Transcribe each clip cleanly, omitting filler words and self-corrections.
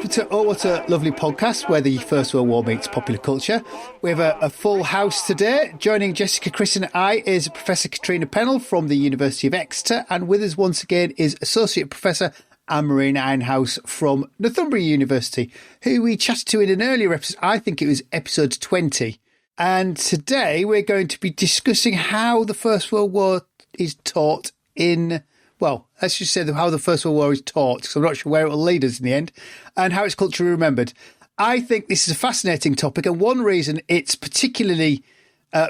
welcome to Oh What a Lovely Podcast, where the First World War meets popular culture. We have a full house today. Joining Jessica, Chris and I is Professor Catriona Pennell from the University of Exeter, and with us once again is Associate Professor Anne-Marie Einhaus from Northumbria University, who we chatted to in an earlier episode. I think it was episode 20. And today we're going to be discussing how the First World War is taught in... Well, let's just say how the First World War is taught, because I'm not sure where it will lead us in the end, and how it's culturally remembered. I think this is a fascinating topic, and one reason it's particularly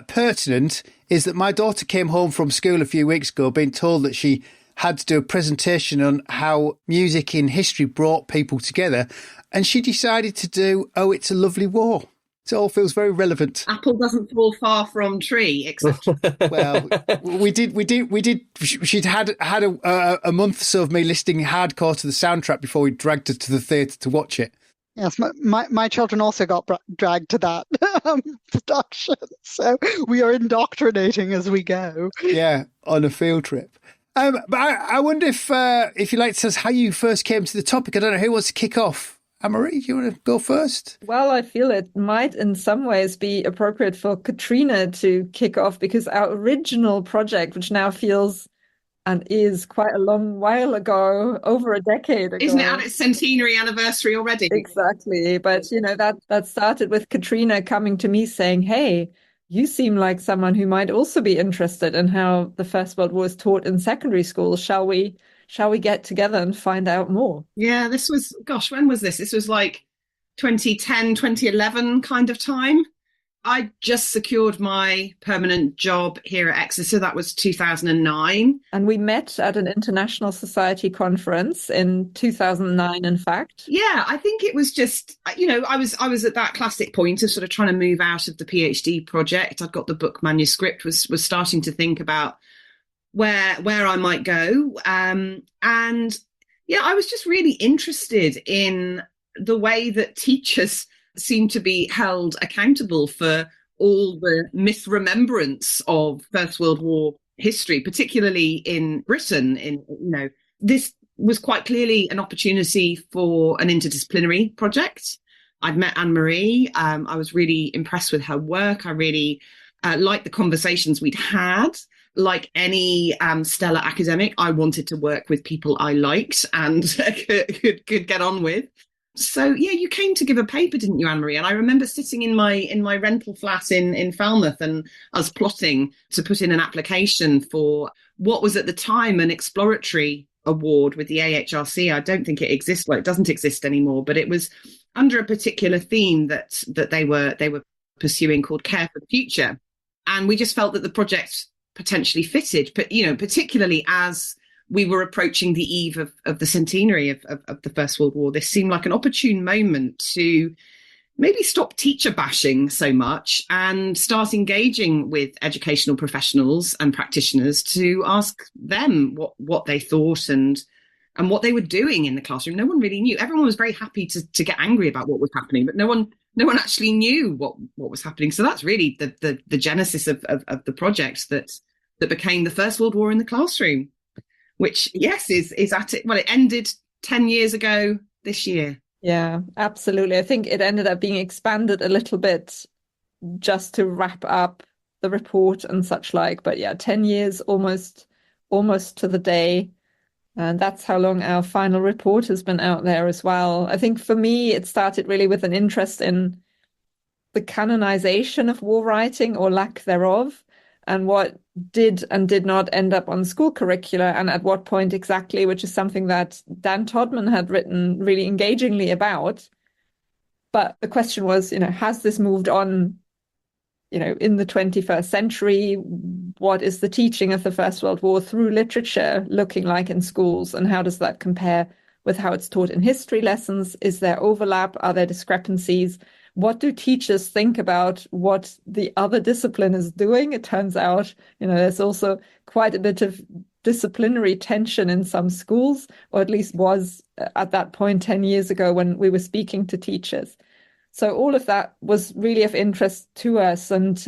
pertinent is that my daughter came home from school a few weeks ago being told that she had to do a presentation on how music in history brought people together, and she decided to do Oh, It's a Lovely War. It all feels very relevant. Apple doesn't fall far from tree, etc. Well, we did. She'd had a month or so of me listening hardcore to the soundtrack before we dragged her to the theatre to watch it. Yes, my children also got dragged to that production, so we are indoctrinating as we go. Yeah, on a field trip. But I wonder if you'd like to tell us how you first came to the topic. I don't know who wants to kick off. Anne-Marie, do you want to go first? Well, I feel it might in some ways be appropriate for Catriona to kick off, because our original project, which now feels and is quite a long while ago, over a decade ago. Isn't it at its centenary anniversary already? Exactly. But, you know, that started with Catriona coming to me saying, hey, you seem like someone who might also be interested in how the First World War is taught in secondary schools. Shall we get together and find out more? Yeah, this was, gosh, when was this? This was like 2010, 2011 kind of time. I just secured my permanent job here at Exeter. That was 2009. And we met at an International Society conference in 2009, in fact. Yeah, I think it was just, you know, I was at that classic point of sort of trying to move out of the PhD project. I'd got the book manuscript, was starting to think about where I might go. And yeah, I was just really interested in the way that teachers seem to be held accountable for all the misremembrance of First World War history, particularly in Britain. This was quite clearly an opportunity for an interdisciplinary project. I'd met Anne-Marie. I was really impressed with her work. I really liked the conversations we'd had. Like any stellar academic, I wanted to work with people I liked and could get on with. So yeah, you came to give a paper, didn't you, Anne-Marie? And I remember sitting in my rental flat in Falmouth and us plotting to put in an application for what was at the time an exploratory award with the AHRC. I don't think it exists. Well, it doesn't exist anymore, but it was under a particular theme that they were pursuing called Care for the Future. And we just felt that the project potentially fitted, but particularly as we were approaching the eve of the centenary of the First World War. This seemed like an opportune moment to maybe stop teacher bashing so much and start engaging with educational professionals and practitioners to ask them what they thought and what they were doing in the classroom. No one really knew. Everyone was very happy to get angry about what was happening, but no one actually knew what was happening. So that's really the genesis of the project that became the First World War in the classroom, which, yes, is at it. Well, it ended 10 years ago this year. Yeah, absolutely. I think it ended up being expanded a little bit just to wrap up the report and such like. But yeah, 10 years almost to the day. And that's how long our final report has been out there as well. I think for me, it started really with an interest in the canonization of war writing or lack thereof, and what did and did not end up on school curricula, and at what point exactly, which is something that Dan Todman had written really engagingly about. But the question was, has this moved on, in the 21st century? What is the teaching of the First World War through literature looking like in schools? And how does that compare with how it's taught in history lessons? Is there overlap? Are there discrepancies? What do teachers think about what the other discipline is doing? It turns out, there's also quite a bit of disciplinary tension in some schools, or at least was at that point 10 years ago when we were speaking to teachers. So all of that was really of interest to us. And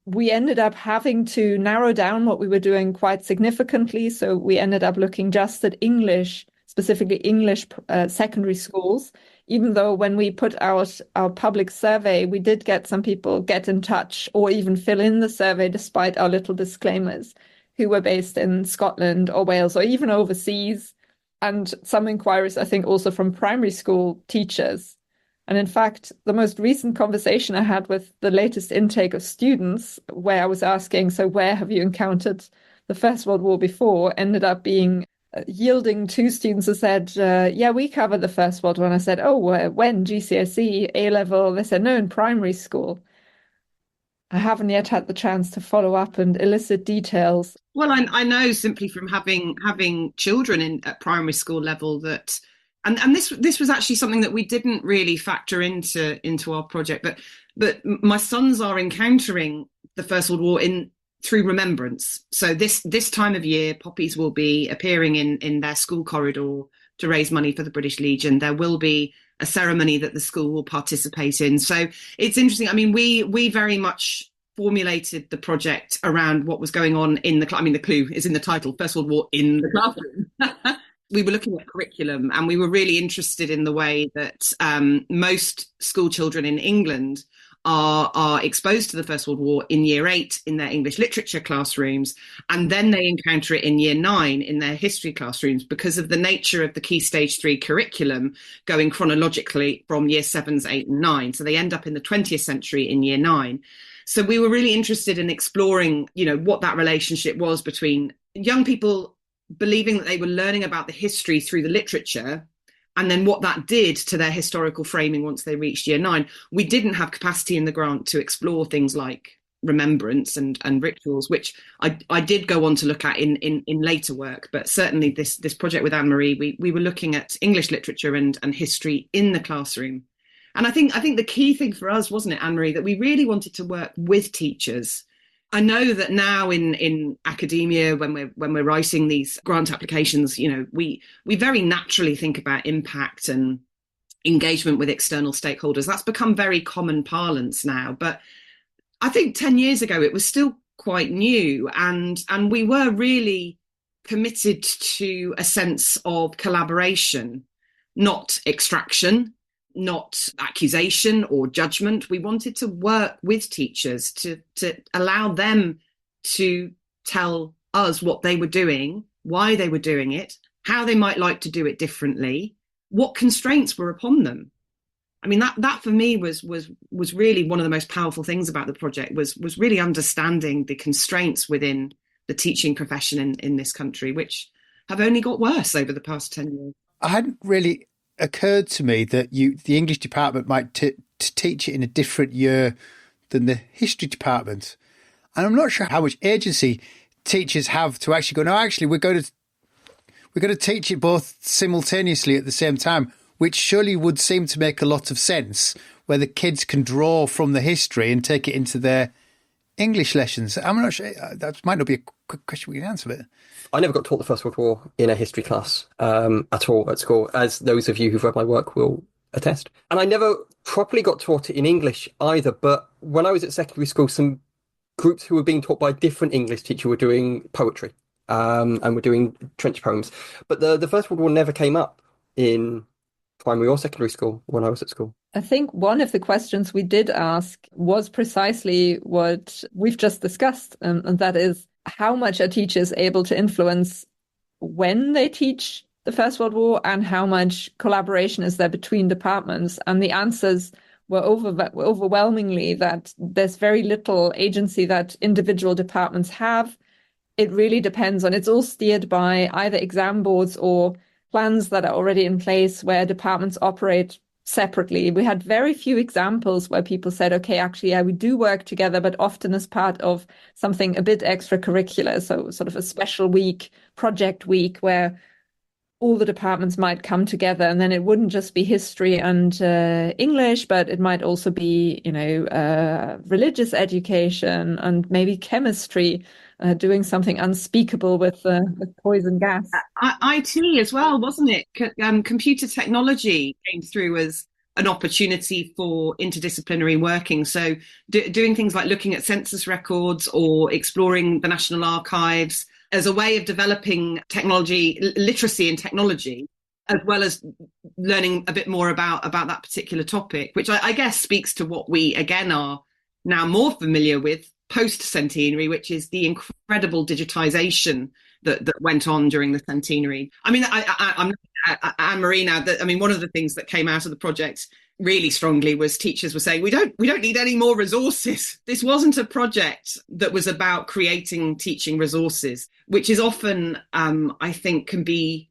we ended up having to narrow down what we were doing quite significantly. So we ended up looking just at English, specifically English secondary schools, even though when we put out our public survey, we did get some people get in touch or even fill in the survey despite our little disclaimers, who were based in Scotland or Wales or even overseas. And some inquiries, I think, also from primary school teachers. And in fact, the most recent conversation I had with the latest intake of students, where I was asking, so where have you encountered the First World War before, ended up being yielding two students who said, yeah, we covered the First World War. And I said, oh, when? GCSE, A-level? They said, no, in primary school. I haven't yet had the chance to follow up and elicit details. Well, I know simply from having children at primary school level that, and this was actually something that we didn't really factor into our project, but my sons are encountering the First World War through remembrance. So this time of year, poppies will be appearing in their school corridor to raise money for the British Legion. There will be a ceremony that the school will participate in. So it's interesting. I mean, we very much formulated the project around what was going on in the clue is in the title, First World War in the classroom. We were looking at curriculum, and we were really interested in the way that most school children in England are exposed to the First World War in year 8 in their English literature classrooms, and then they encounter it in year 9 in their history classrooms because of the nature of the Key Stage 3 curriculum going chronologically from year 7s, 8 and 9. So they end up in the 20th century in year 9. So we were really interested in exploring, what that relationship was between young people believing that they were learning about the history through the literature, and then what that did to their historical framing once they reached year 9. We didn't have capacity in the grant to explore things like remembrance and rituals, which I did go on to look at in later work. But certainly this project with Anne-Marie, we were looking at English literature and history in the classroom. And I think the key thing for us, wasn't it, Anne-Marie, that we really wanted to work with teachers. I know that now in academia, when we're writing these grant applications, we very naturally think about impact and engagement with external stakeholders. That's become very common parlance now. But I think 10 years ago, it was still quite new. And we were really committed to a sense of collaboration, not extraction, not accusation or judgment. We wanted to work with teachers to allow them to tell us what they were doing, why they were doing it, how they might like to do it differently, what constraints were upon them. I mean, that for me was really one of the most powerful things about the project, was really understanding the constraints within the teaching profession in this country, which have only got worse over the past 10 years. I hadn't really occurred to me that the English department might teach it in a different year than the history department. And I'm not sure how much agency teachers have to actually go, no, actually, we're going to teach it both simultaneously at the same time, which surely would seem to make a lot of sense, where the kids can draw from the history and take it into their English lessons. I'm not sure, that might not be a quick question we can answer, but I never got taught the First World War in a history class at all at school, as those of you who've read my work will attest. And I never properly got taught it in English either. But when I was at secondary school, some groups who were being taught by a different English teacher were doing poetry and were doing trench poems. But the First World War never came up in primary or secondary school when I was at school. I think one of the questions we did ask was precisely what we've just discussed, and that is, how much are teachers able to influence when they teach the First World War, and how much collaboration is there between departments? And the answers were overwhelmingly that there's very little agency that individual departments have. It really depends on, it's all steered by either exam boards or plans that are already in place where departments operate separately. We had very few examples where people said, okay, actually, yeah, we do work together, but often as part of something a bit extracurricular. So sort of a special week, project week, where all the departments might come together, and then it wouldn't just be history and English, but it might also be, religious education and maybe chemistry, doing something unspeakable with poison gas. IT as well, wasn't it? Computer technology came through as an opportunity for interdisciplinary working. So doing things like looking at census records or exploring the National Archives as a way of developing technology, literacy in technology, as well as learning a bit more about that particular topic, which I guess speaks to what we, again, are now more familiar with post-centenary, which is the incredible digitization that went on during the centenary. I mean, I'm Anne-Marie now. I mean, one of the things that came out of the project really strongly was teachers were saying, we don't need any more resources. This wasn't a project that was about creating teaching resources, which is often, I think, can be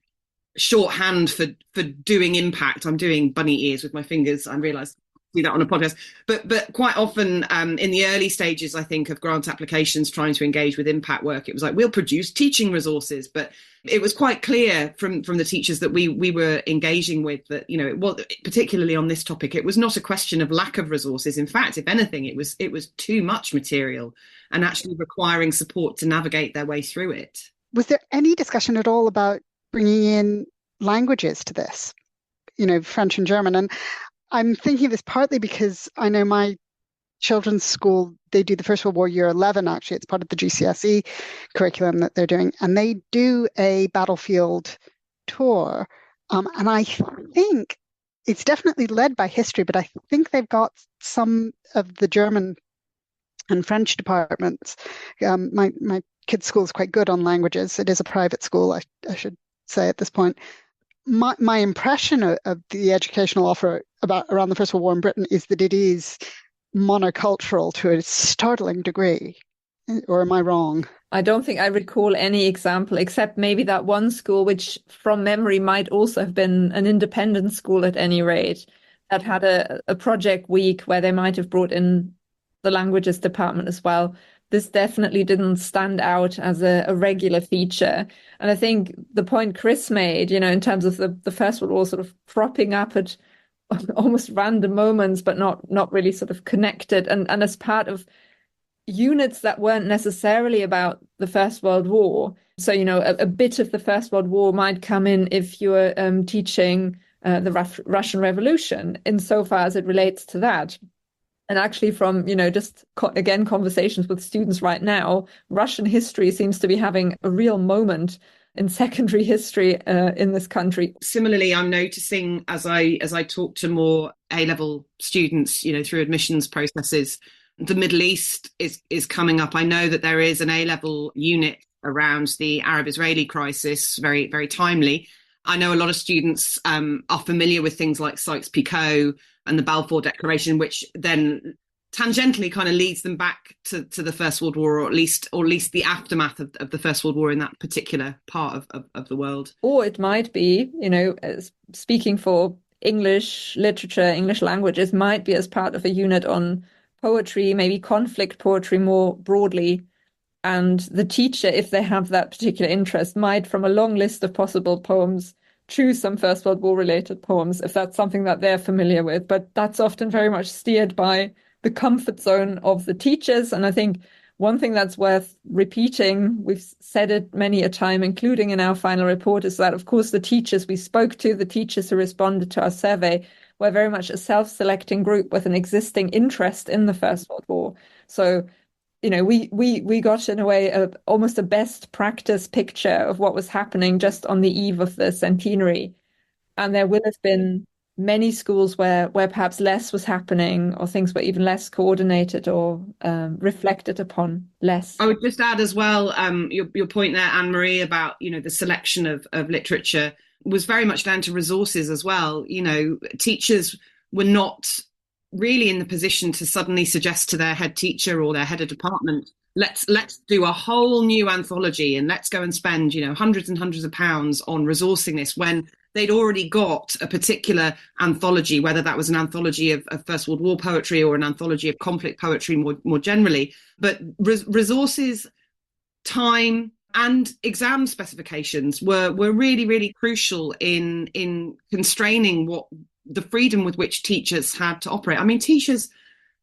shorthand for doing impact. I'm doing bunny ears with my fingers. I realise do that on a podcast, but quite often in the early stages, I think, of grant applications trying to engage with impact work, it was like, we'll produce teaching resources. But it was quite clear from the teachers that we were engaging with that, you know, it was, particularly on this topic, it was not a question of lack of resources. In fact, if anything, it was too much material and actually requiring support to navigate their way through it. Was there any discussion at all about bringing in languages to this, you know, French and German? And I'm thinking of this partly because I know my children's school, they do the First World War Year 11, actually. It's part of the GCSE curriculum that they're doing. And they do a battlefield tour. And I think it's definitely led by history, but I think they've got some of the German and French departments. My kids' school is quite good on languages. It is a private school, I should say at this point. My impression of the educational offer around the First World War in Britain is that it is monocultural to a startling degree. Or am I wrong? I don't think I recall any example, except maybe that one school, which from memory might also have been an independent school at any rate, that had a project week where they might have brought in the languages department as well. This definitely didn't stand out as a regular feature. And I think the point Chris made, you know, in terms of the First World War sort of propping up at almost random moments, but not really sort of connected. And as part of units that weren't necessarily about the First World War. So, you know, a bit of the First World War might come in if you were teaching the Russian Revolution, insofar as it relates to that. And actually from, you know, just again, conversations with students right now, Russian history seems to be having a real moment in secondary history in this country. Similarly, I'm noticing as I talk to more A-level students, you know, through admissions processes, the Middle East is coming up. I know that there is an A-level unit around the Arab-Israeli crisis, very, very timely. I know a lot of students are familiar with things like Sykes-Picot and the Balfour Declaration, which then tangentially kind of leads them back to the First World War, or at least the aftermath of the First World War in that particular part of the world. Or it might be, you know, speaking for English literature, English languages, might be as part of a unit on poetry, maybe conflict poetry more broadly. And the teacher, if they have that particular interest, might, from a long list of possible poems, choose some First World War related poems, if that's something that they're familiar with. But that's often very much steered by the comfort zone of the teachers. And I think one thing that's worth repeating, we've said it many a time, including in our final report, is that, of course, the teachers we spoke to, the teachers who responded to our survey, were very much a self-selecting group with an existing interest in the First World War. So, you know, we got, in a way, almost a best practice picture of what was happening just on the eve of the centenary. And there will have been many schools where perhaps less was happening, or things were even less coordinated or reflected upon less. I would just add as well, your point there, Anne-Marie, about, you know, the selection of literature was very much down to resources as well. You know, teachers were not really in the position to suddenly suggest to their head teacher or their head of department, let's do a whole new anthology and let's go and spend, you know, hundreds and hundreds of pounds on resourcing this, when they'd already got a particular anthology, whether that was an anthology of First World War poetry or an anthology of conflict poetry more generally. But resources, time, and exam specifications were really, really crucial in constraining what the freedom with which teachers had to operate. I mean, teachers,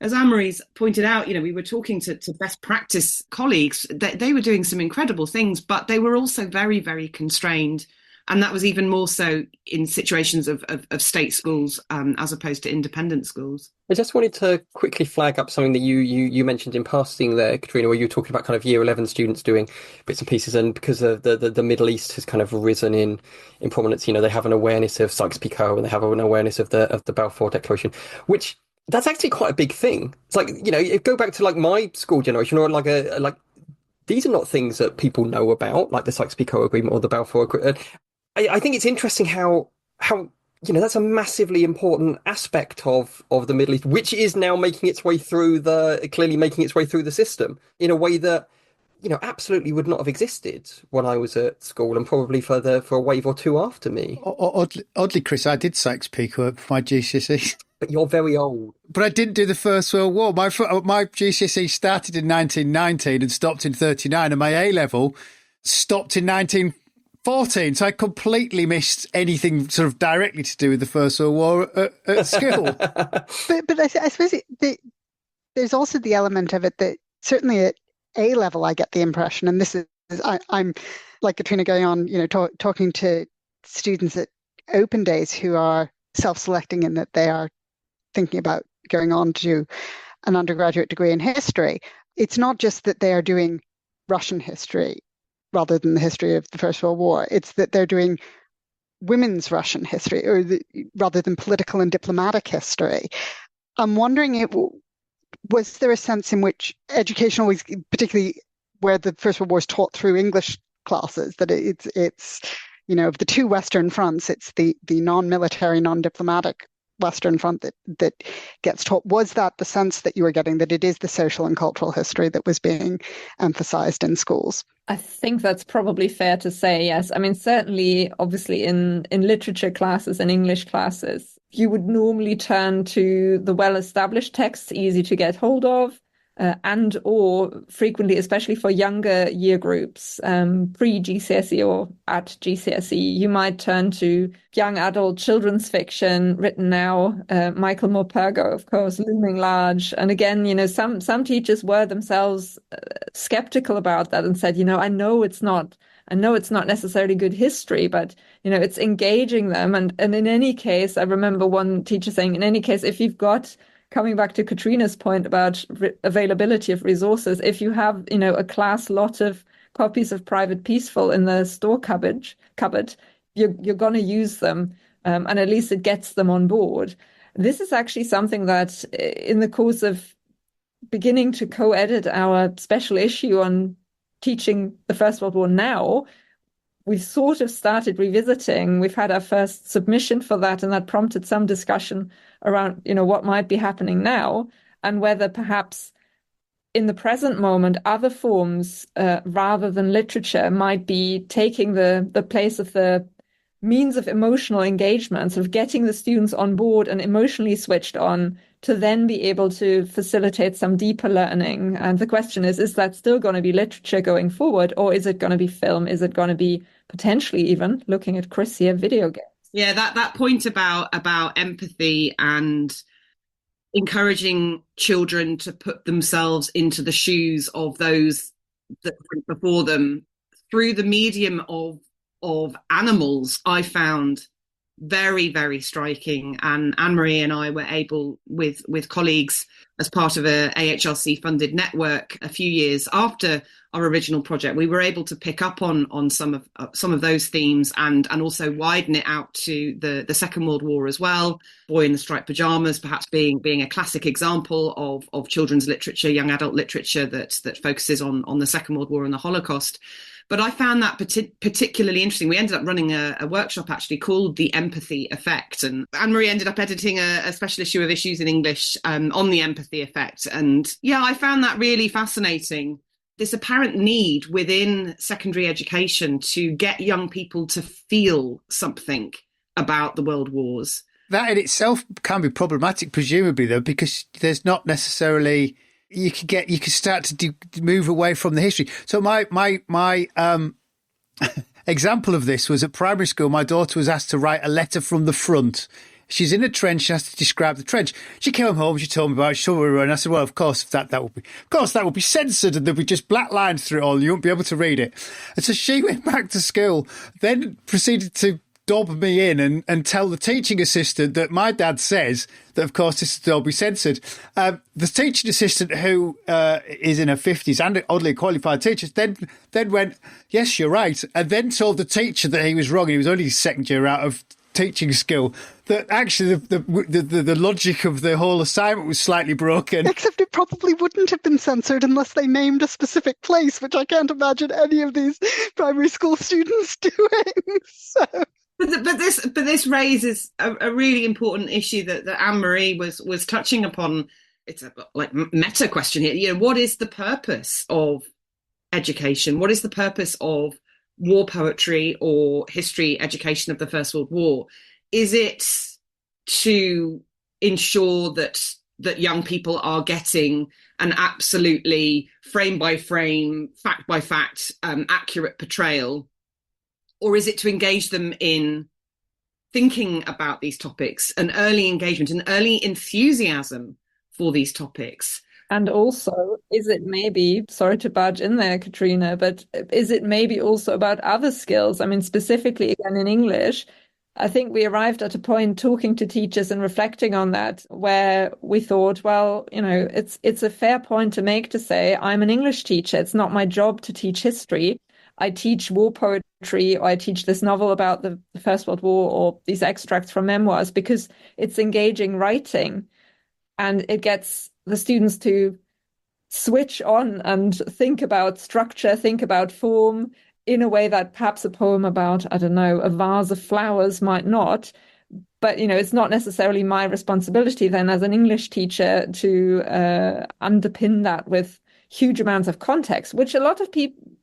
as Anne-Marie's pointed out, you know, we were talking to best practice colleagues, they were doing some incredible things, but they were also very, very constrained And that was even more so in situations of state schools as opposed to independent schools. I just wanted to quickly flag up something that you mentioned in passing there, Catriona, where you were talking about kind of year 11 students doing bits and pieces, and because of the Middle East has kind of risen in prominence, they have an awareness of Sykes-Picot and they have an awareness of the Balfour Declaration, which that's actually quite a big thing. It's like, go back to like my school generation, or like these are not things that people know about, like the Sykes-Picot Agreement or the Balfour Agreement. I think it's interesting how that's a massively important aspect of the Middle East, which is now making its way through the system in a way that absolutely would not have existed when I was at school, and probably for a wave or two after me. Oddly, Chris, I did Sykes-Picot for my GCSE. But you're very old. But I didn't do the First World War. My GCSE started in 1919 and stopped in 1939, and my A-level stopped in 1914. So I completely missed anything sort of directly to do with the First World War at school. But I suppose there's also the element of it that certainly at A level I get the impression, and this is I'm like Catriona going on, talking to students at Open Days who are self-selecting in that they are thinking about going on to do an undergraduate degree in history. It's not just that they are doing Russian history rather than the history of the First World War. It's that they're doing women's Russian history, rather than political and diplomatic history. I'm wondering, was there a sense in which education always, particularly where the First World War is taught through English classes, that it's of the two Western fronts, it's the non-military, non-diplomatic Western front that gets taught? Was that the sense that you were getting, that it is the social and cultural history that was being emphasized in schools? I think that's probably fair to say, yes. I mean, certainly, obviously, in literature classes and English classes, you would normally turn to the well-established texts, easy to get hold of, and or frequently, especially for younger year groups, pre-GCSE or at GCSE, you might turn to young adult children's fiction written now, Michael Morpurgo, of course, looming large. And again, some teachers were themselves skeptical about that and said, I know it's not necessarily good history, but it's engaging them. And in any case, I remember one teacher saying, in any case, if you've got, coming back to Catriona's point about availability of resources, if you have, a class lot of copies of Private Peaceful in the store cupboard, you're going to use them, and at least it gets them on board. This is actually something that, in the course of beginning to co-edit our special issue on teaching the First World War now, we've sort of started revisiting. We've had our first submission for that, and that prompted some discussion around, what might be happening now, and whether perhaps in the present moment, other forms rather than literature might be taking the place of the means of emotional engagement, sort of getting the students on board and emotionally switched on to then be able to facilitate some deeper learning. And the question is that still going to be literature going forward, or is it going to be film? Is it going to be potentially, even looking at Chris here, video games? Yeah, that point about empathy and encouraging children to put themselves into the shoes of those that went before them through the medium of animals, I found very, very striking. And Anne-Marie and I were able, with colleagues as part of a AHLC funded network a few years after our original project, we were able to pick up on some of those themes and also widen it out to the Second World War as well. Boy in the Striped Pajamas perhaps being a classic example of children's literature, young adult literature that focuses on the Second World War and the Holocaust. But I found that particularly interesting. We ended up running a workshop actually called The Empathy Effect. And Anne-Marie ended up editing a special issue of Issues in English on the empathy effect. And yeah, I found that really fascinating. This apparent need within secondary education to get young people to feel something about the world wars. That in itself can be problematic, presumably, though, because there's not necessarily... You could start to move away from the history. So my example of this was at primary school. My daughter was asked to write a letter from the front She's in a trench. She has to describe the trench. She came home. She told me about it. She told me, and I said, well, of course, that would be censored, and there'd be just black lines through it all. And you won't be able to read it. And so she went back to school, then proceeded to dob me in and tell the teaching assistant that my dad says that, of course, this will all be censored. The teaching assistant, who is in her 50s and an oddly qualified teacher, then went, yes, you're right, and then told the teacher that he was wrong. He was only his second year out of teaching school, that actually the logic of the whole assignment was slightly broken. Except it probably wouldn't have been censored unless they named a specific place, which I can't imagine any of these primary school students doing. So. But this raises a really important issue that Anne-Marie was touching upon. It's a meta question here. What is the purpose of education? What is the purpose of war poetry or history education of the First World War? Is it to ensure that young people are getting an absolutely frame by frame, fact by fact, accurate portrayal? Or is it to engage them in thinking about these topics, an early engagement, an early enthusiasm for these topics? And also, is it maybe, sorry to barge in there, Catriona, but is it maybe also about other skills? I mean, specifically, again, in English, I think we arrived at a point talking to teachers and reflecting on that, where we thought, well, it's a fair point to make, to say, I'm an English teacher. It's not my job to teach history. I teach war poetry, or I teach this novel about the First World War, or these extracts from memoirs, because it's engaging writing, and it gets the students to switch on and think about structure, think about form in a way that perhaps a poem about, I don't know, a vase of flowers might not. But, it's not necessarily my responsibility then as an English teacher to underpin that with huge amounts of context, which a lot of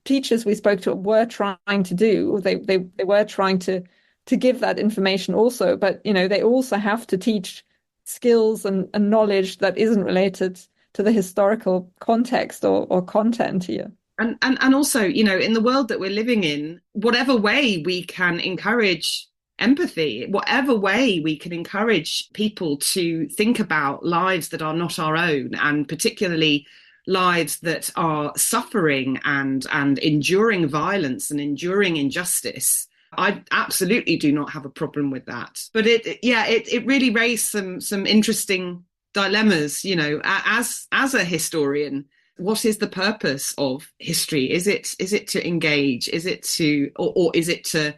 teachers we spoke to were trying to do. They were trying to give that information also, but they also have to teach skills and knowledge that isn't related to the historical context or content here. And also, in the world that we're living in, whatever way we can encourage empathy, whatever way we can encourage people to think about lives that are not our own, and particularly lives that are suffering and enduring violence and enduring injustice, I absolutely do not have a problem with that. But it really raised some interesting dilemmas. As a historian, what is the purpose of history? Is it to engage? Is it to, or is it to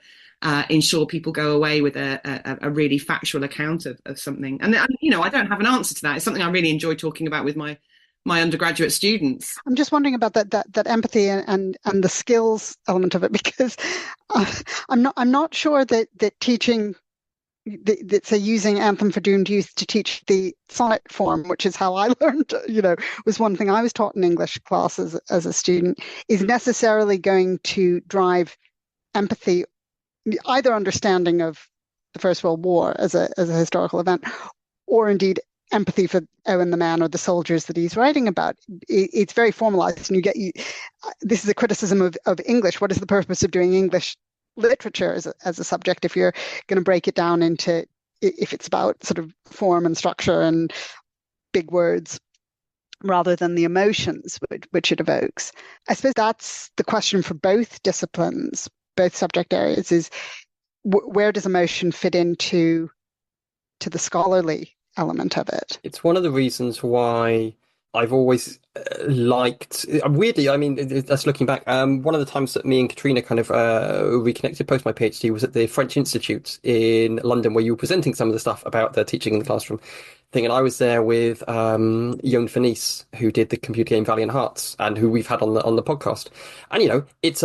ensure people go away with a really factual account of something? And I don't have an answer to that. It's something I really enjoy talking about with my undergraduate students. I'm just wondering about that empathy and the skills element of it, because I'm not sure that teaching, say using Anthem for Doomed Youth to teach the sonnet form, which is how I learned, was one thing I was taught in English classes as a student, is necessarily going to drive empathy, either understanding of the First World War as a historical event, or indeed empathy for Owen the man or the soldiers that he's writing about. It's very formalized, and this is a criticism of English. What is the purpose of doing English literature as a subject if you're going to break it down into, if it's about sort of form and structure and big words rather than the emotions which it evokes? I suppose that's the question for both disciplines, both subject areas, is where does emotion fit into the scholarly element of it? It's one of the reasons why I've always liked, weirdly, I mean, that's looking back, one of the times that me and Catriona kind of reconnected post my PhD was at the French Institute in London, where you were presenting some of the stuff about the teaching in the classroom thing. And I was there with Yoan Fenice, who did the computer game Valiant Hearts, and who we've had on the podcast. And, it's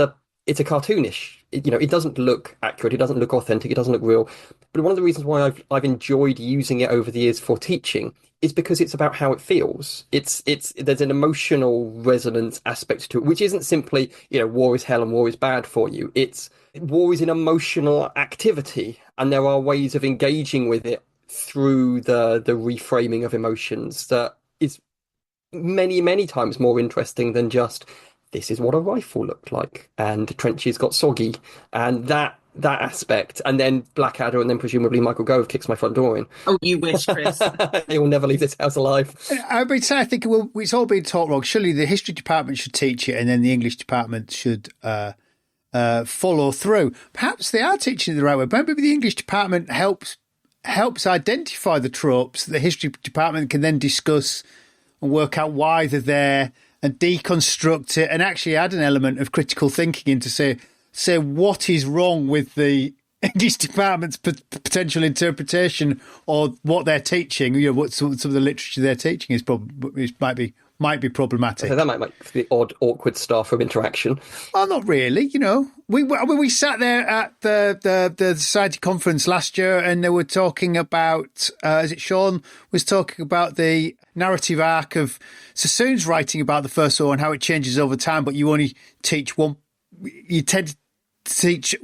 a cartoonish, it doesn't look accurate, it doesn't look authentic, it doesn't look real. But one of the reasons why I've enjoyed using it over the years for teaching is because it's about how it feels. There's an emotional resonance aspect to it, which isn't simply, war is hell and war is bad for you. War is an emotional activity, and there are ways of engaging with it through the reframing of emotions that is many, many times more interesting than just, this is what a rifle looked like, and the trenches got soggy, and that that aspect, and then Blackadder, and then presumably Michael Gove kicks my front door in. Oh, you wish, Chris. He will never leave this house alive. I mean, so I think it's all been taught wrong. Surely the history department should teach it, and then the English department should follow through. Perhaps they are teaching it the right way. Maybe the English department helps identify the tropes that the history department can then discuss and work out why they're there and deconstruct it and actually add an element of critical thinking in to say what is wrong with the English department's potential interpretation or what they're teaching. You know, what some of the literature they're teaching might be problematic. So that might make the odd, awkward staff room interaction. Well, not really. You know, we sat there at the Society conference last year, and they were talking about. Is it Sean was talking about the narrative arc of Sassoon's writing about the First War and how it changes over time, but you only teach one. You tend to teach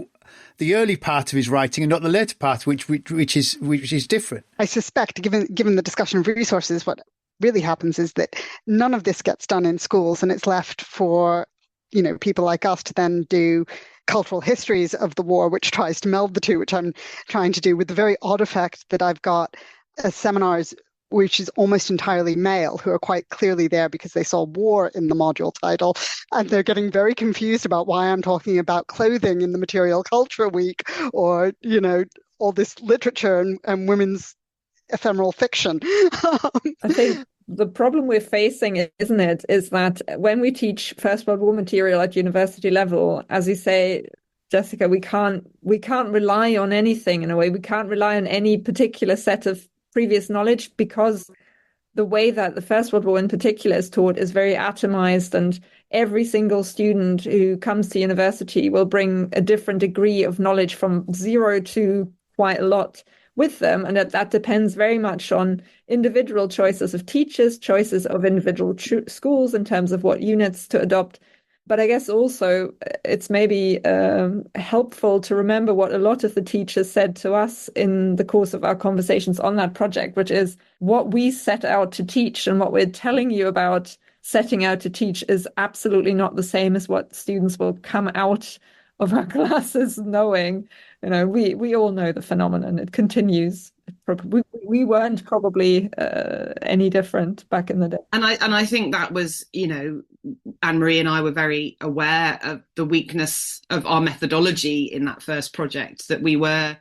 the early part of his writing and not the later part, which is different. I suspect, given the discussion of resources, what really happens is that none of this gets done in schools, and it's left for, you know, people like us to then do cultural histories of the war, which tries to meld the two, which I'm trying to do, with the very odd effect that I've got seminars which is almost entirely male, who are quite clearly there because they saw war in the module title, and they're getting very confused about why I'm talking about clothing in the Material Culture Week, or, you know, all this literature and women's ephemeral fiction. I think the problem we're facing, isn't it, is that when we teach First World War material at university level, as you say, Jessica, we can't rely on anything in a way. We can't rely on any particular set of previous knowledge, because the way that the First World War in particular is taught is very atomized, and every single student who comes to university will bring a different degree of knowledge from zero to quite a lot with them. And that depends very much on individual choices of teachers, choices of individual schools in terms of what units to adopt. But I guess also it's maybe helpful to remember what a lot of the teachers said to us in the course of our conversations on that project, which is what we set out to teach and what we're telling you about setting out to teach is absolutely not the same as what students will come out of our classes knowing. You know, we all know the phenomenon. It continues. We weren't probably any different back in the day. And I think that was, you know, Anne-Marie and I were very aware of the weakness of our methodology in that first project, that we were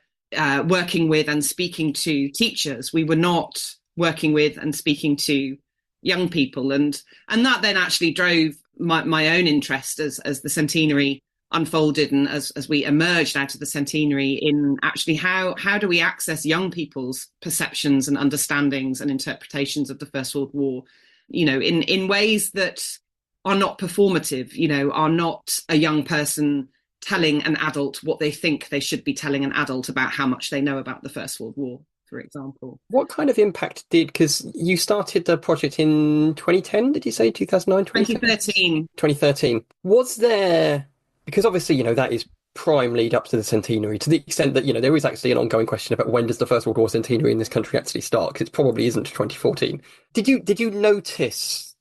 working with and speaking to teachers. We were not working with and speaking to young people. And that then actually drove my own interest as the centenary unfolded, and as we emerged out of the centenary, in actually how do we access young people's perceptions and understandings and interpretations of the First World War, you know, in ways that are not performative, you know, are not a young person telling an adult what they think they should be telling an adult about how much they know about the First World War, for example. What kind of impact because you started the project in 2010, did you say 2009? 2013. 2013. Was there, because obviously, you know, that is prime lead up to the centenary, to the extent that, you know, there is actually an ongoing question about when does the First World War centenary in this country actually start, because it probably isn't 2014. Did you notice,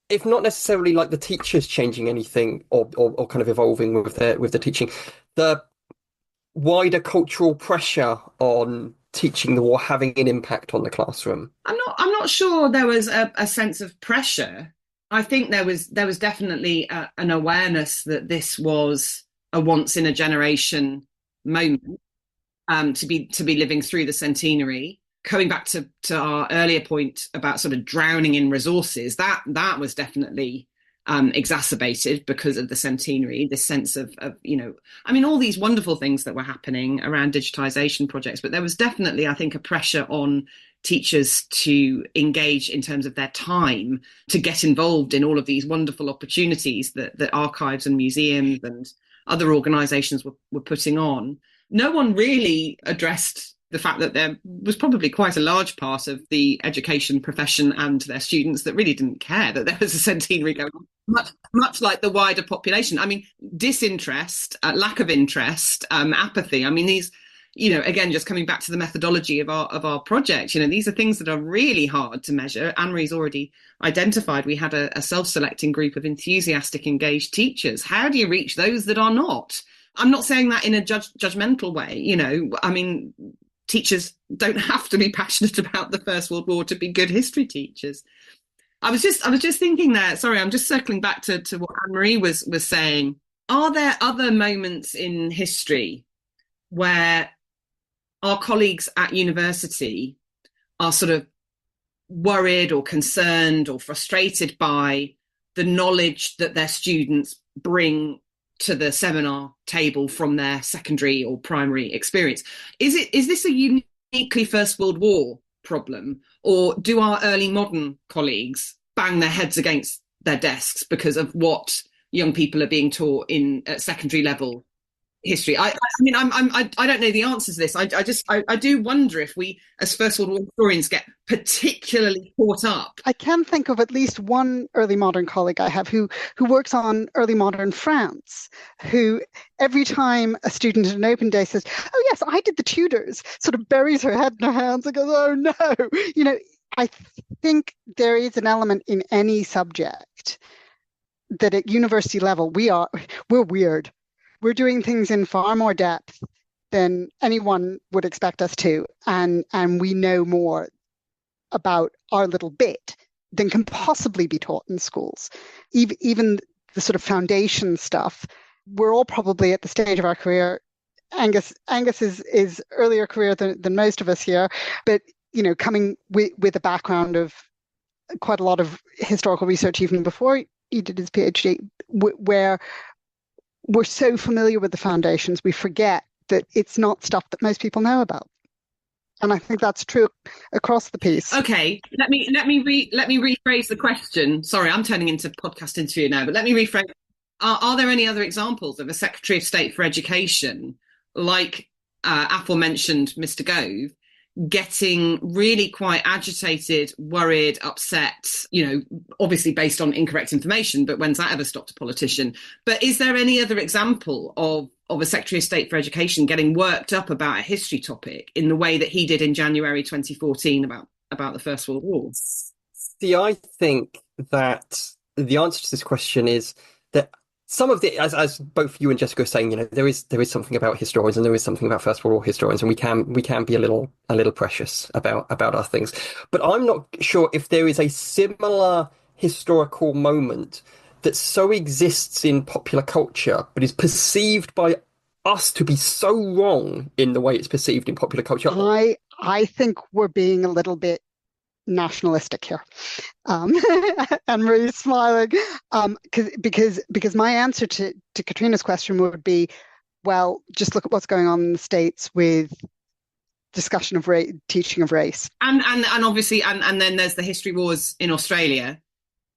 if not necessarily like the teachers changing anything or kind of evolving with the teaching, the wider cultural pressure on teaching the war having an impact on the classroom? I'm not sure there was a sense of pressure. I think there was definitely an awareness that this was a once in a generation moment, to be living through the centenary. Going back to our earlier point about sort of drowning in resources, that was definitely exacerbated because of the centenary, this sense of, you know, I mean, all these wonderful things that were happening around digitization projects, but there was definitely, I think, a pressure on teachers to engage in terms of their time, to get involved in all of these wonderful opportunities that archives and museums and other organisations were putting on. No one really addressed the fact that there was probably quite a large part of the education profession and their students that really didn't care that there was a centenary going on, much like the wider population. I mean, disinterest, lack of interest, apathy. I mean, these, you know, again, just coming back to the methodology of our project, you know, these are things that are really hard to measure. Anne-Marie's already identified we had a self-selecting group of enthusiastic, engaged teachers. How do you reach those that are not? I'm not saying that in a judgmental way. You know, I mean, teachers don't have to be passionate about the First World War to be good history teachers. I was just thinking there. Sorry, I'm just circling back to what Anne-Marie was saying. Are there other moments in history where our colleagues at university are sort of worried or concerned or frustrated by the knowledge that their students bring to the seminar table from their secondary or primary experience? Is this a uniquely First World War problem, or do our early modern colleagues bang their heads against their desks because of what young people are being taught at secondary level history? I mean, I don't know the answers to this. I do wonder if we, as First World War historians, get particularly caught up. I can think of at least one early modern colleague I have who works on early modern France, who every time a student at an open day says, "Oh yes, I did the Tudors," sort of buries her head in her hands and goes, "Oh no." You know, I think there is an element in any subject that at university level we're weird. We're doing things in far more depth than anyone would expect us to, and we know more about our little bit than can possibly be taught in schools. Even the sort of foundation stuff, we're all probably at the stage of our career. Angus is earlier career than most of us here, but you know, coming with a background of quite a lot of historical research even before he did his PhD, where we're so familiar with the foundations, we forget that it's not stuff that most people know about. And I think that's true across the piece. Okay, let me rephrase the question. Sorry, I'm turning into podcast interview now, but let me rephrase. Are there any other examples of a Secretary of State for Education, like aforementioned Mr. Gove, getting really quite agitated, worried, upset, you know, obviously based on incorrect information, but when's that ever stopped a politician? But is there any other example of a Secretary of State for Education getting worked up about a history topic in the way that he did in January 2014 about the First World War? See, I think that the answer to this question is that some of the, as both you and Jessica are saying, you know, there is something about historians and there is something about First World War historians, and we can be a little precious about our things. But I'm not sure if there is a similar historical moment that so exists in popular culture, but is perceived by us to be so wrong in the way it's perceived in popular culture. I think we're being a little bit nationalistic here. And Marie's smiling because my answer to Catriona's question would be, well, just look at what's going on in the States with discussion of teaching of race, and obviously and then there's the history wars in Australia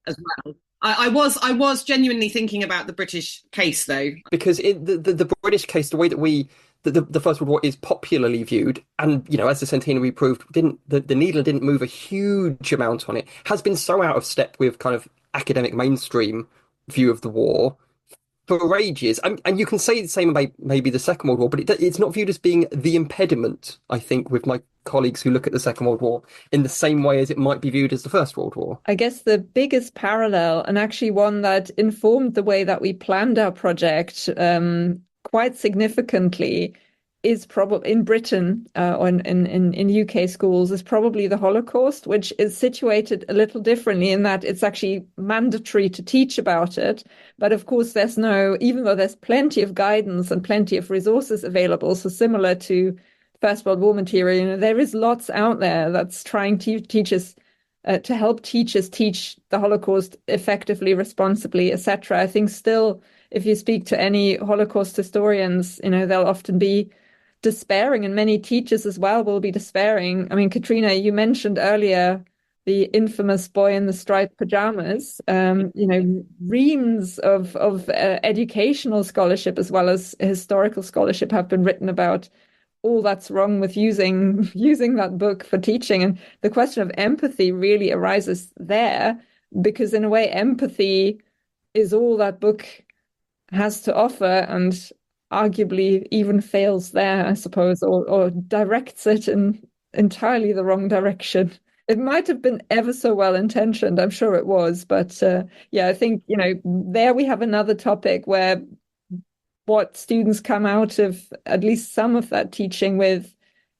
as well. I was genuinely thinking about the British case, though, because in the British case, the way that the First World War is popularly viewed, and you know, as the centenary proved, the needle didn't move a huge amount on it, has been so out of step with kind of academic mainstream view of the war for ages. And you can say the same about maybe the Second World War, but it's not viewed as being the impediment, I think, with my colleagues who look at the Second World War in the same way as it might be viewed as the First World War. I guess the biggest parallel, and actually one that informed the way that we planned our project quite significantly, is probably in Britain or in UK schools, is probably the Holocaust, which is situated a little differently in that it's actually mandatory to teach about it. But of course, even though there's plenty of guidance and plenty of resources available, so similar to First World War material, you know, there is lots out there that's trying to to help teachers teach the Holocaust effectively, responsibly, etc. I think still, if you speak to any Holocaust historians, you know, they'll often be despairing, and many teachers as well will be despairing. I mean, Catriona, you mentioned earlier the infamous boy in the striped pajamas. You know, reams of educational scholarship as well as historical scholarship have been written about all that's wrong with using that book for teaching. And the question of empathy really arises there, because in a way, empathy is all that book has to offer, and arguably even fails there, I suppose, or directs it in entirely the wrong direction. It might have been ever so well intentioned, I'm sure it was, but I think, you know, there we have another topic where what students come out of at least some of that teaching with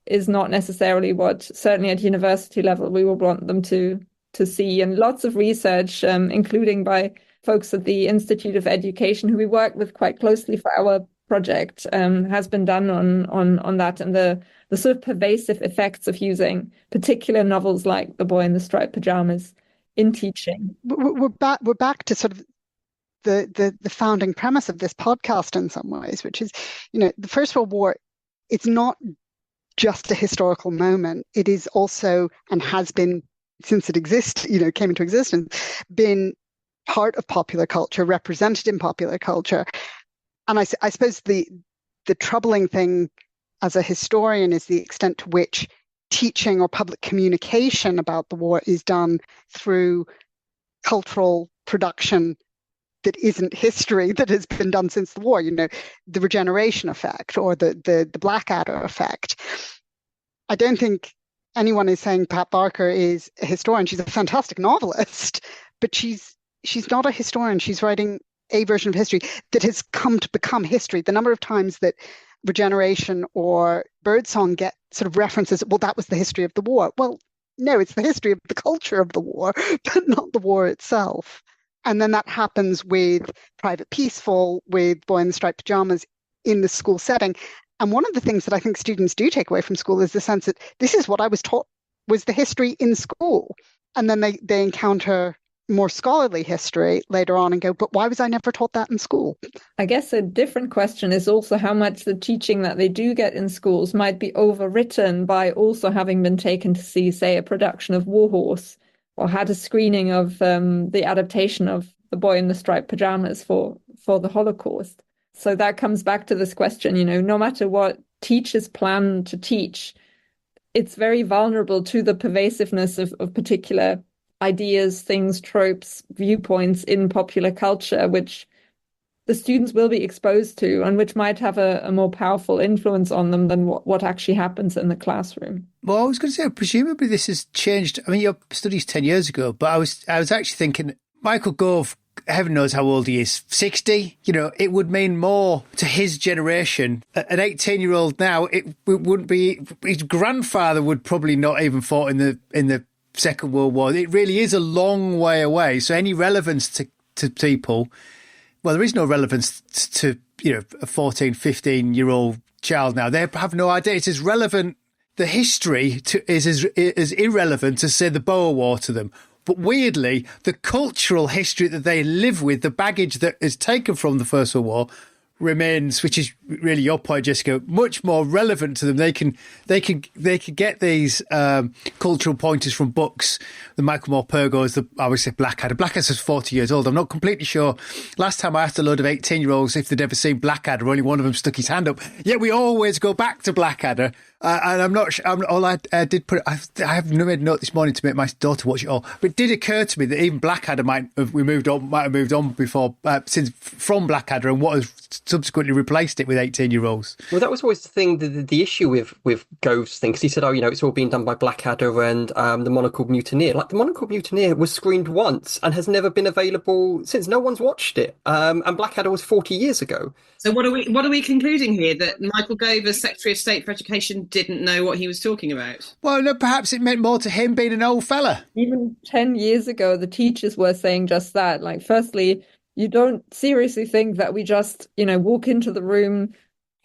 is not necessarily what, certainly at university level, we will want them to see. And lots of research, including by folks at the Institute of Education, who we work with quite closely for our project, has been done on that, and the sort of pervasive effects of using particular novels like The Boy in the Striped Pajamas in teaching. We're back to sort of the founding premise of this podcast in some ways, which is, the First World War, it's not just a historical moment. It is also, and has been since it came into existence, been part of popular culture, represented in popular culture. And I suppose the troubling thing as a historian is the extent to which teaching or public communication about the war is done through cultural production that isn't history that has been done since the war, the regeneration effect or the Blackadder effect. I don't think anyone is saying Pat Barker is a historian. She's a fantastic novelist, but she's not a historian. She's writing a version of history that has come to become history. The number of times that regeneration or birdsong get sort of references, well, that was the history of the war. Well, no, it's the history of the culture of the war, but not the war itself. And then that happens with Private Peaceful, with Boy in the Striped Pajamas in the school setting. And one of the things that I think students do take away from school is the sense that this is what I was taught was the history in school. And then they encounter more scholarly history later on and go, but why was I never taught that in school? I guess a different question is also how much the teaching that they do get in schools might be overwritten by also having been taken to see, say, a production of War Horse, or had a screening of the adaptation of The Boy in the Striped Pajamas for the Holocaust. So that comes back to this question, no matter what teachers plan to teach, it's very vulnerable to the pervasiveness of particular ideas, things, tropes, viewpoints in popular culture, which the students will be exposed to and which might have a more powerful influence on them than what actually happens in the classroom. Well, I was going to say, presumably this has changed. I mean, your studies 10 years ago, but I was actually thinking, Michael Gove, heaven knows how old he is, 60, it would mean more to his generation. An 18-year-old now, it wouldn't be, his grandfather would probably not even fought in the Second World War. It really is a long way away. So any relevance to people, well, there is no relevance to, a 14, 15-year-old child now. They have no idea. It's as relevant. The history is as irrelevant as, say, the Boer War to them. But weirdly, the cultural history that they live with, the baggage that is taken from the First World War, remains, which is really your point, Jessica, much more relevant to them. They can get these cultural pointers from books. The Michael Moore Purgo's, I would say Blackadder. Blackadder's 40 years old. I'm not completely sure. Last time I asked a load of 18-year-olds if they'd ever seen Blackadder, only one of them stuck his hand up. Yet we always go back to Blackadder. And I'm not sure, I did put, I have made a note this morning to make my daughter watch it all. But it did occur to me that even Blackadder might have moved on before, since from Blackadder, and what has subsequently replaced it with 18-year-olds. Well, that was always the thing, the issue with Gove's thing, because he said, it's all been done by Blackadder and the Monocled Mutineer. Like, the Monocled Mutineer was screened once and has never been available since. No one's watched it. And Blackadder was 40 years ago. So what are we concluding here? That Michael Gove, as Secretary of State for Education, didn't know what he was talking about? Well, no, perhaps it meant more to him being an old fella. Even 10 years ago, the teachers were saying just that. Like, firstly, you don't seriously think that we just, walk into the room,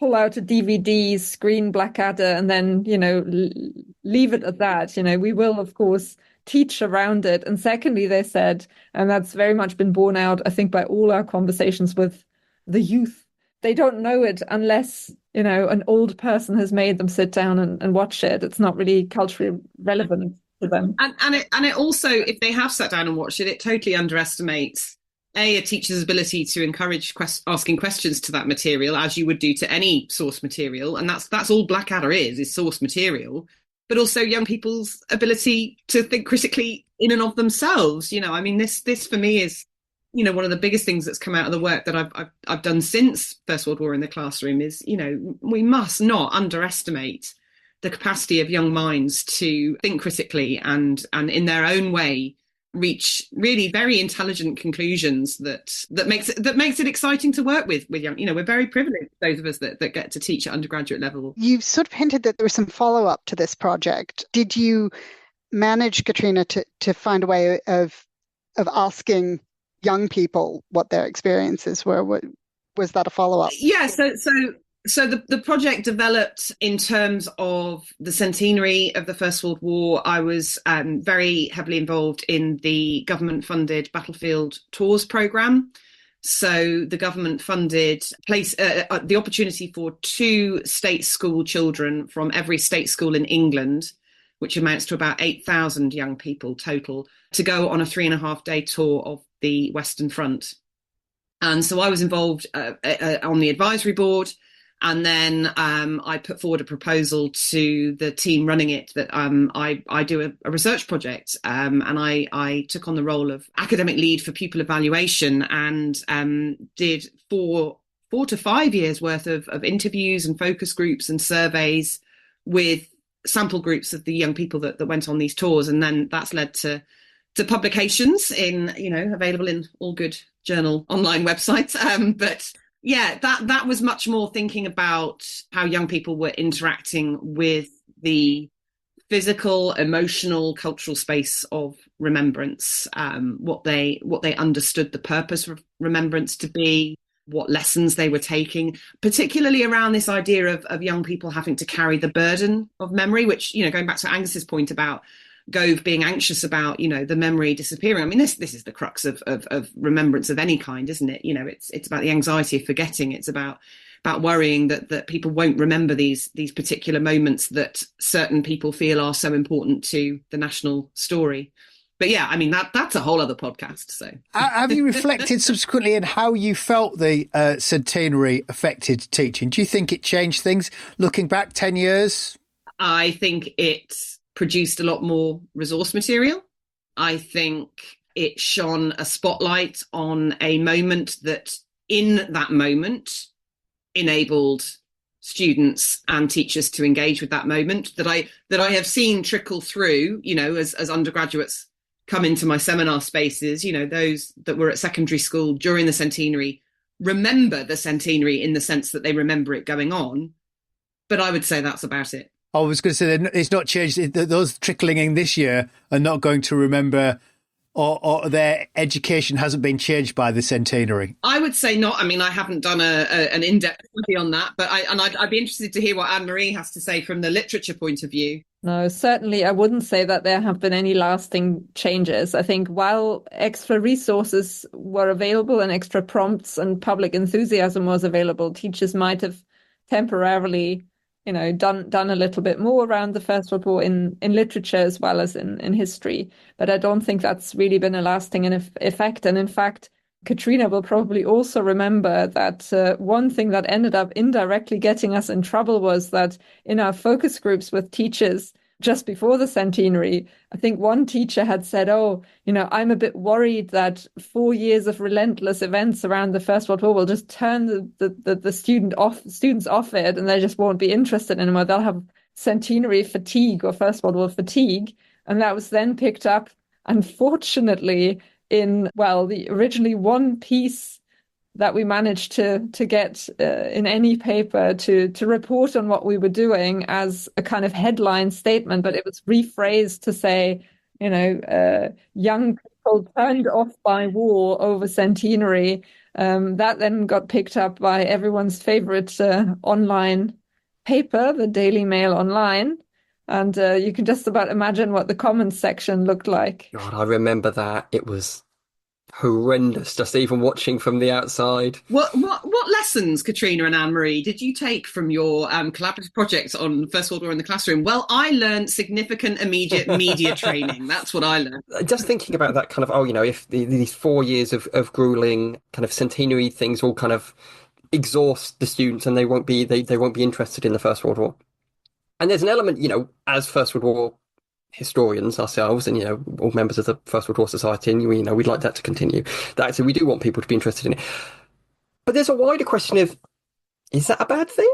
pull out a DVD, screen Blackadder, and then, leave it at that. We will, of course, teach around it. And secondly, they said, and that's very much been borne out, I think, by all our conversations with the youth, they don't know it unless, an old person has made them sit down and watch it. It's not really culturally relevant to them. And it also, if they have sat down and watched it, it totally underestimates a teacher's ability to encourage asking questions to that material, as you would do to any source material. And that's all Blackadder is source material. But also young people's ability to think critically in and of themselves. This for me is, one of the biggest things that's come out of the work that I've done since First World War in the classroom is, we must not underestimate the capacity of young minds to think critically and in their own way reach really very intelligent conclusions that makes it exciting to work with young. We're very privileged, those of us that get to teach at undergraduate level. You sort of hinted that there was some follow-up to this project. Did you manage, Catriona, to find a way of asking young people what their experiences were? Was that a follow-up? Yeah, so the project developed in terms of the centenary of the First World War. I was very heavily involved in the government-funded battlefield tours programme. So the government funded the opportunity for 2 state school children from every state school in England, which amounts to about 8,000 young people total, to go on a 3.5-day tour of the Western Front. And so I was involved on the advisory board. And then I put forward a proposal to the team running it that I do a research project. And I took on the role of academic lead for pupil evaluation and did 4 to 5 years worth of interviews and focus groups and surveys with sample groups of the young people that went on these tours. And then that's led to publications available in all good journal online websites. But yeah, that was much more thinking about how young people were interacting with the physical, emotional, cultural space of remembrance, what they understood the purpose of remembrance to be, what lessons they were taking, particularly around this idea of young people having to carry the burden of memory, which, going back to Angus's point about Gove being anxious about, the memory disappearing. I mean, this is the crux of remembrance of any kind, isn't it? It's about the anxiety of forgetting. It's about worrying that people won't remember these particular moments that certain people feel are so important to the national story. But yeah, I mean, that's a whole other podcast. So have you reflected subsequently on how you felt the centenary affected teaching? Do you think it changed things looking back 10 years? I think it produced a lot more resource material. I think it shone a spotlight on a moment that in that moment enabled students and teachers to engage with that moment that I have seen trickle through, as undergraduates come into my seminar spaces, those that were at secondary school during the centenary remember the centenary in the sense that they remember it going on. But I would say that's about it. I was going to say it's not changed. Those trickling in this year are not going to remember, or their education hasn't been changed by the centenary. I would say not. I mean, I haven't done an in-depth study on that, but I'd be interested to hear what Anne-Marie has to say from the literature point of view. No, certainly I wouldn't say that there have been any lasting changes. I think while extra resources were available and extra prompts and public enthusiasm was available, teachers might have temporarily done a little bit more around the First World War in literature as well as in history. But I don't think that's really been a lasting effect. And in fact, Catriona will probably also remember that one thing that ended up indirectly getting us in trouble was that in our focus groups with teachers just before the centenary, I think one teacher had said, I'm a bit worried that 4 years of relentless events around the First World War will just turn the students off it, and they just won't be interested anymore. They'll have centenary fatigue or First World War fatigue. And that was then picked up, unfortunately, in, the originally one piece that we managed to get in any paper to report on what we were doing as a kind of headline statement, but it was rephrased to say, young people turned off by war over centenary. That then got picked up by everyone's favorite online paper, the Daily Mail Online. And you can just about imagine what the comments section looked like. God, I remember that. It was horrendous, just even watching from the outside. What lessons, Catriona and Anne-Marie, did you take from your collaborative project on First World War in the classroom? Well, I learned significant immediate media training. That's what I learned. Just thinking about that kind of, if these 4 years of grueling kind of centenary things all kind of exhaust the students and they won't be interested in the First World War. And there's an element, as First World War historians ourselves and, all members of the First World War Society, and, we'd like that to continue. That actually, we do want people to be interested in it. But there's a wider question of, is that a bad thing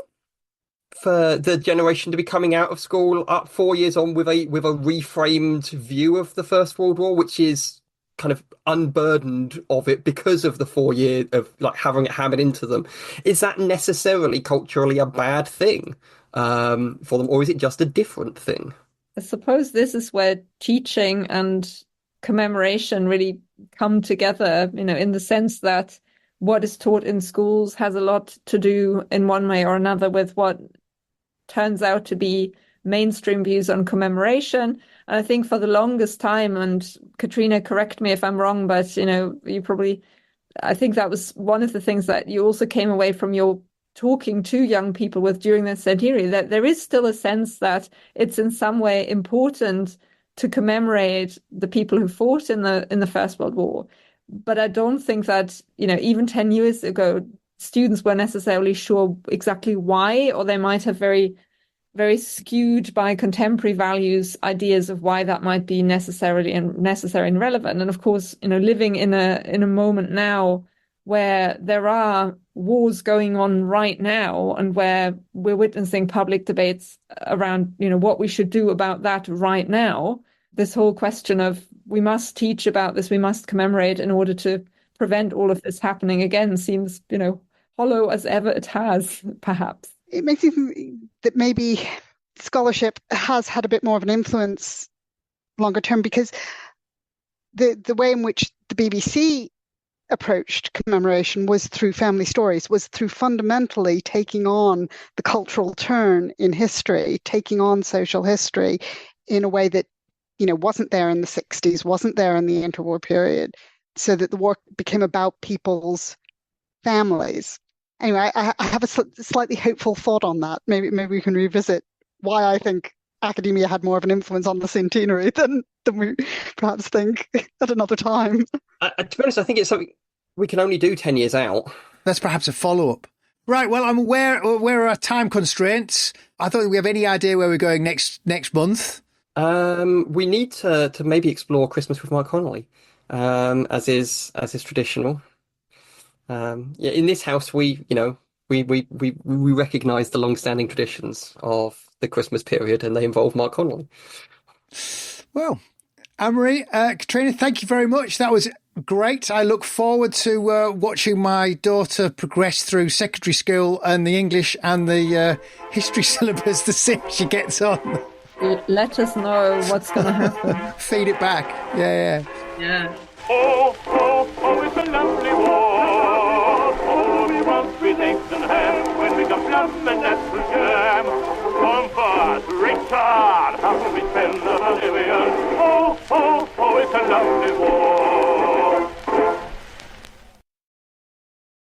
for the generation to be coming out of school up 4 years on with a reframed view of the First World War, which is kind of unburdened of it because of the 4 year of like having it hammered into them. Is that necessarily culturally a bad thing for them, or is it just a different thing? I suppose this is where teaching and commemoration really come together, in the sense that what is taught in schools has a lot to do in one way or another with what turns out to be mainstream views on commemoration. And I think for the longest time, and Catriona, correct me if I'm wrong, but I think that was one of the things that you also came away from your talking to young people with during the centenary, that there is still a sense that it's in some way important to commemorate the people who fought in the First World War. But I don't think that, even 10 years ago, students were necessarily sure exactly why, or they might have very, very skewed by contemporary values, ideas of why that might be necessary and relevant. And of course, living in a moment now where there are wars going on right now and where we're witnessing public debates around, what we should do about that right now, this whole question of we must teach about this, we must commemorate in order to prevent all of this happening again seems, hollow as ever it has, perhaps. It makes me think that maybe scholarship has had a bit more of an influence longer term, because the way in which the BBC approached commemoration was through family stories, was through fundamentally taking on the cultural turn in history, taking on social history in a way that, wasn't there in the 60s, wasn't there in the interwar period, so that the war became about people's families. Anyway, I have a slightly hopeful thought on that. Maybe we can revisit why I think academia had more of an influence on the centenary than we perhaps think at another time. To be honest, I think it's something we can only do 10 years out. That's perhaps a follow-up. Right, well, I'm aware where are our time constraints. I don't think we have any idea where we're going next month. We need to maybe explore Christmas with Mark Connolly, as is traditional. In this house, we recognise the long-standing traditions of the Christmas period, and they involve Mark Connolly. Well, Anne-Marie, Catriona, thank you very much. That was great. I look forward to watching my daughter progress through secondary school and the English and the history syllabus to see if she gets on. Let us know what's going to happen. Feed it back. Yeah. Yeah.